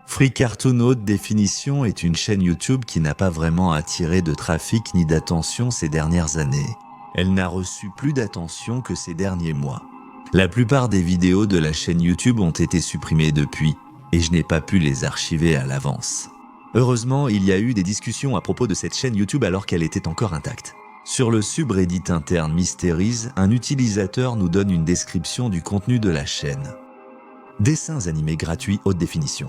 Free Cartoon Haute Définition est une chaîne YouTube qui n'a pas vraiment attiré de trafic ni d'attention ces dernières années. Elle n'a reçu plus d'attention que ces derniers mois. La plupart des vidéos de la chaîne YouTube ont été supprimées depuis, et je n'ai pas pu les archiver à l'avance. Heureusement, il y a eu des discussions à propos de cette chaîne YouTube alors qu'elle était encore intacte. Sur le subreddit interne Mysteries, un utilisateur nous donne une description du contenu de la chaîne. Dessins animés gratuits haute définition.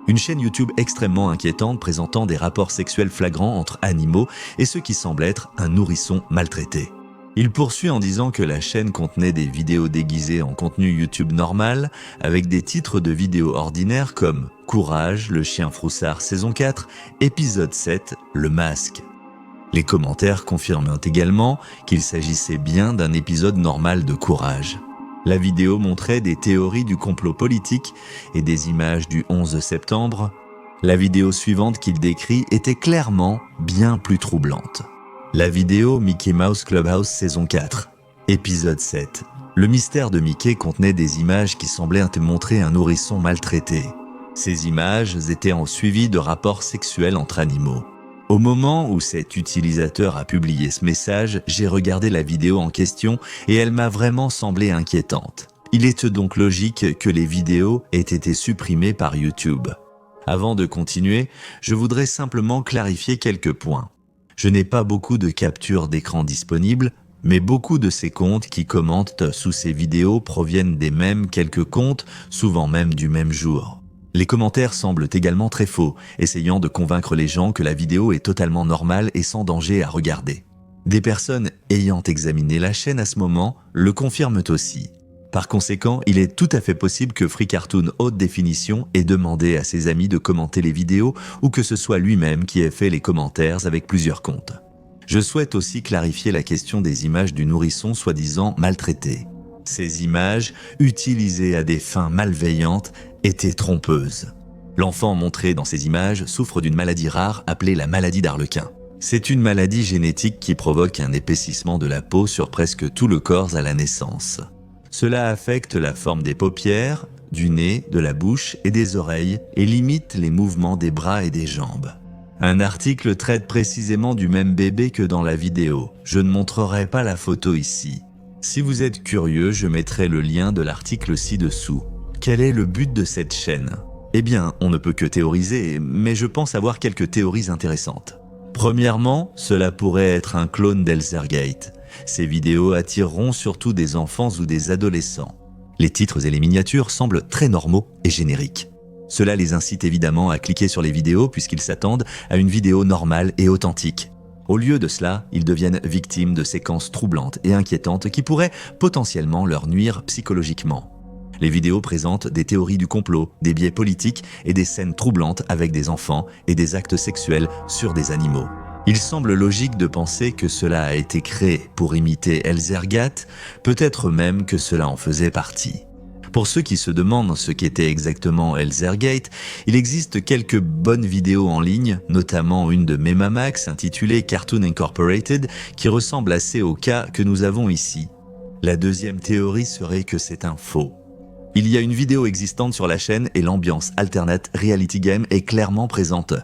Une chaîne YouTube extrêmement inquiétante présentant des rapports sexuels flagrants entre animaux et ce qui semble être un nourrisson maltraité. Il poursuit en disant que la chaîne contenait des vidéos déguisées en contenu YouTube normal avec des titres de vidéos ordinaires comme « Courage, le chien froussard saison 4, épisode 7, le masque ». Les commentaires confirment également qu'il s'agissait bien d'un épisode normal de Courage. La vidéo montrait des théories du complot politique et des images du 11 septembre. La vidéo suivante qu'il décrit était clairement bien plus troublante. La vidéo Mickey Mouse Clubhouse saison 4, épisode 7. Le mystère de Mickey contenait des images qui semblaient montrer un nourrisson maltraité. Ces images étaient suivies de rapports sexuels entre animaux. Au moment où cet utilisateur a publié ce message, j'ai regardé la vidéo en question et elle m'a vraiment semblé inquiétante. Il est donc logique que les vidéos aient été supprimées par YouTube. Avant de continuer, je voudrais simplement clarifier quelques points. Je n'ai pas beaucoup de captures d'écran disponibles, mais beaucoup de ces comptes qui commentent sous ces vidéos proviennent des mêmes quelques comptes, souvent même du même jour. Les commentaires semblent également très faux, essayant de convaincre les gens que la vidéo est totalement normale et sans danger à regarder. Des personnes ayant examiné la chaîne à ce moment le confirment aussi. Par conséquent, il est tout à fait possible que Free Cartoon Haute Définition ait demandé à ses amis de commenter les vidéos ou que ce soit lui-même qui ait fait les commentaires avec plusieurs comptes. Je souhaite aussi clarifier la question des images du nourrisson soi-disant maltraité. Ces images, utilisées à des fins malveillantes, étaient trompeuses. L'enfant montré dans ces images souffre d'une maladie rare appelée la maladie d'Arlequin. C'est une maladie génétique qui provoque un épaississement de la peau sur presque tout le corps à la naissance. Cela affecte la forme des paupières, du nez, de la bouche et des oreilles et limite les mouvements des bras et des jambes. Un article traite précisément du même bébé que dans la vidéo. Je ne montrerai pas la photo ici. Si vous êtes curieux, je mettrai le lien de l'article ci-dessous. Quel est le but de cette chaîne ? Eh bien, on ne peut que théoriser, mais je pense avoir quelques théories intéressantes. Premièrement, cela pourrait être un clone d'Elzergate. Ces vidéos attireront surtout des enfants ou des adolescents. Les titres et les miniatures semblent très normaux et génériques. Cela les incite évidemment à cliquer sur les vidéos puisqu'ils s'attendent à une vidéo normale et authentique. Au lieu de cela, ils deviennent victimes de séquences troublantes et inquiétantes qui pourraient potentiellement leur nuire psychologiquement. Les vidéos présentent des théories du complot, des biais politiques et des scènes troublantes avec des enfants et des actes sexuels sur des animaux. Il semble logique de penser que cela a été créé pour imiter Elzergate, peut-être même que cela en faisait partie. Pour ceux qui se demandent ce qu'était exactement Elzergate, il existe quelques bonnes vidéos en ligne, notamment une de Memamax intitulée Cartoon Incorporated qui ressemble assez au cas que nous avons ici. La deuxième théorie serait que c'est un faux. Il y a une vidéo existante sur la chaîne et l'ambiance alternate reality game est clairement présente.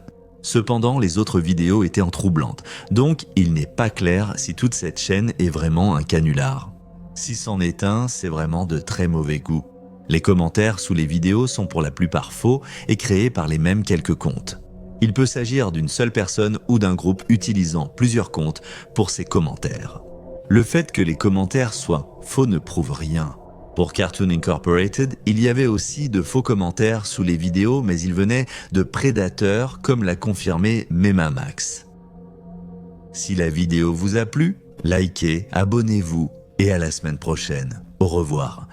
Cependant, les autres vidéos étaient en troublantes, donc il n'est pas clair si toute cette chaîne est vraiment un canular. Si c'en est un, c'est vraiment de très mauvais goût. Les commentaires sous les vidéos sont pour la plupart faux et créés par les mêmes quelques comptes. Il peut s'agir d'une seule personne ou d'un groupe utilisant plusieurs comptes pour ces commentaires. Le fait que les commentaires soient faux ne prouve rien. Pour Cartoon Incorporated, il y avait aussi de faux commentaires sous les vidéos, mais ils venaient de prédateurs, comme l'a confirmé Memamax. Si la vidéo vous a plu, likez, abonnez-vous et à la semaine prochaine. Au revoir.